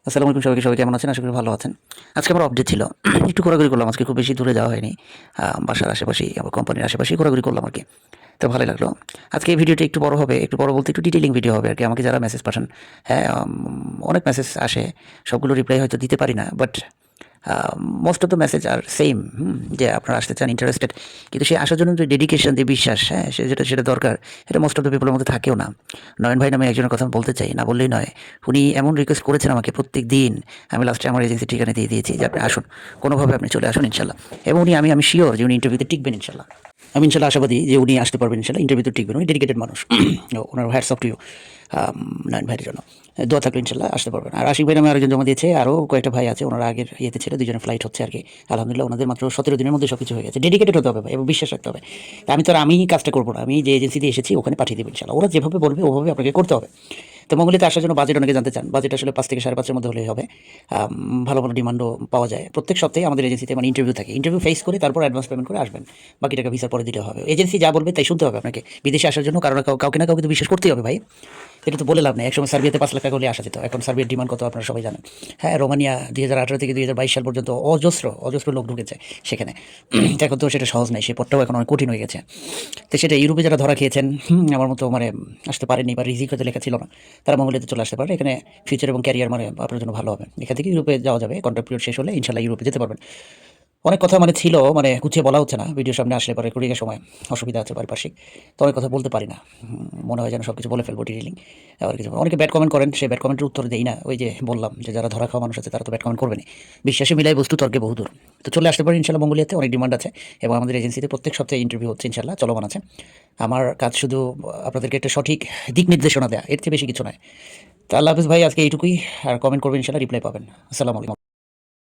আসসালামু আলাইকুম সবাইকে। সবাই কেমন আছেন? আশা করি ভালো আছেন। আজকে আমার অফ ডে ছিল। একটু ঘোরাঘুরি করলাম। আজকে খুব বেশি দূরে যাওয়া হয়নি। বাসার আশেপাশেই, আমার কোম্পানির আশেপাশেই ঘোরাঘুরি করলাম আরকি। তো ভালোই লাগলো। আজকে এই ভিডিওটা একটু বড় হবে। একটু বড় বলতে একটু ডিটেইলিং ভিডিও হবে আরকি। আমাকে যারা মেসেজ পাঠান, হ্যাঁ, অনেক মেসেজ আসে। সবগুলো রিপ্লাই হয়তো দিতে পারি না। But most of the message are same, যে আপনারা আসতে চান, ইন্টারেস্টেড। কিন্তু সে আসার জন্য যে ডেডিকেশন, যে বিশ্বাস, হ্যাঁ, সেটা দরকার। এটা মোস্ট অফ দ্য পিপলের মধ্যে থাকেও না। নয়ন ভাই নামে একজনের কথা আমি বলতে চাই, না বললেই নয়। উনি এমন রিকোয়েস্ট করেছেন আমাকে প্রত্যেক দিন। আমি লাস্টে আমার এজেন্সির ঠিকানা দিয়ে দিয়েছি যে আপনি আসুন, কোনোভাবে আপনি চলে আসুন ইনশাল্লাহ। এবং আমি শিওর যে উনি ইন্টারভিউতে টিকবেন ইনশাল্লাহ। আমি ইনশাল্লাহ আশাবাদী যে উনি আসতে পারবেন ইনশাল্লাহ, ইন্টারভিউতে টিকবেন। উনি ডেডিকেটেড মানুষ। ওনার হ্যাটস অফ টু ইউ নয়ন ভাইয়ের জন্য। দোয়া থাকলে ইনশাল্লাহ আসতে পারবেন। আর আশিক ভাই নামে আরেকজন জমা দিয়েছে, আরও কয়েকটা ভাই আছে, ওনারা আগের ইয়েতে ছিল, দুজনের ফ্লাইট হচ্ছে আর কি। আলহামদুলিল্লাহ ওনাদের মাত্র 17 দিনের মধ্যে সব কিছু হয়ে গেছে। ডেডিকেটেড হতে হবে ভাই, এবং বিশ্বাস রাখতে হবে। আমি কাজটা করবো না, আমি যে এজেন্সি দিয়ে এসেছি ওখানে পাঠিয়ে দেবো ইনশাল্লাহ। ওরা যেভাবে বলবে ওভাবে আপনাকে করতে হবে। তো মঙ্গলিতে আসার জন্য বাজেট অনেকে জানতে চান। বাজেট আসলে 5 থেকে 5.5-এর মধ্যে হলেই হবে। ভালো ভালো ডিমান্ডও পাওয়া যায়। প্রত্যেক সপ্তাহে আমাদের এজেন্সিতে মানে ইন্টারভিউ থাকে। ইন্টারভিউ ফেস করে তারপর অ্যাডভান্স পেমেন্ট করে আসবেন। বাকি টাকা ভিসার পরে দিলে হবে। এজেন্সি যা বলবে তাই শুনতে হবে আপনাকে। বিদেশে আসার জন্য কাউকে না কাউকে তো বিশ্বাস করতেই হবে ভাই। এটা তো বলে লাভ নেই। একসময় সার্বিয়াতে 5 লাখ টাকা হলে আসা যেত। এখন সার্বিয়ার ডিমান্ড কত আপনারা সবাই জানেন। হ্যাঁ, রোমানিয়া 2018 থেকে 2022 সাল পর্যন্ত অজস্র লোক ঢুকেছে সেখানে। এখন তো সেটা সহজ নাই, সে পথটাও এখন অনেক কঠিন হয়ে গেছে। তো সেটা ইউরোপে যারা ধরা খেয়েছেন, আমার মতো মানে আসতে পারেনি বা রিজিক হতে লেখা ছিল না, তারা মঙ্গলিয়াতে চলে আসতে পারে। এখানে ফিউচার এবং ক্যারিয়ার মানে আপনার জন্য ভালো হবে। এখান থেকে ইউরোপে যাওয়া যাবে। কন্ট্রাক্ট পিরিয়ড শেষ হলে ইনশাল্লাহ ইউরোপে যেতে পারবেন। অনেক কথা মানে ছিল, মানে গুছিয়ে বলা হচ্ছে না। ভিডিও সামনে আসলে পরে রেকর্ডিংয়ের সময় অসুবিধা আছে পারিপার্শ্বিক। তো অনেক কথা বলতে পারি না। মনে হয় যেন সব কিছু বলে ফেলবো ডিটেইলিং। আবার কিছু অনেকে ব্যাড কমেন্ট করেন, সেই ব্যাড কমেন্টের উত্তর দেই না। ওই যে বললাম যে যারা ধরা খাওয়া মানুষ আছে তারা তো ব্যাড কমেন্ট করবেনই। বিশ্বাসে মিলাই বস্তু তর্কে বহুদূর। তো চলে আসতে পারেন ইনশাল্লাহ মঙ্গোলিয়াতে, অনেক ডিমান্ড আছে। এবং আমাদের এজেন্সিতে প্রত্যেক সপ্তাহে ইন্টারভিউ হচ্ছে ইনশাল্লাহ, চলমান আছে। আমার কাজ শুধু আপনাদেরকে একটা সঠিক দিক নির্দেশনা দেয়া, এর চেয়ে বেশি কিছু নয়। তো আল্লাহ হাফিজ ভাই, আজকে এইটুকুই। আর কমেন্ট করবেন ইনশাল্লাহ, রিপ্লাই পাবেন। আসসালামু আলাইকুম।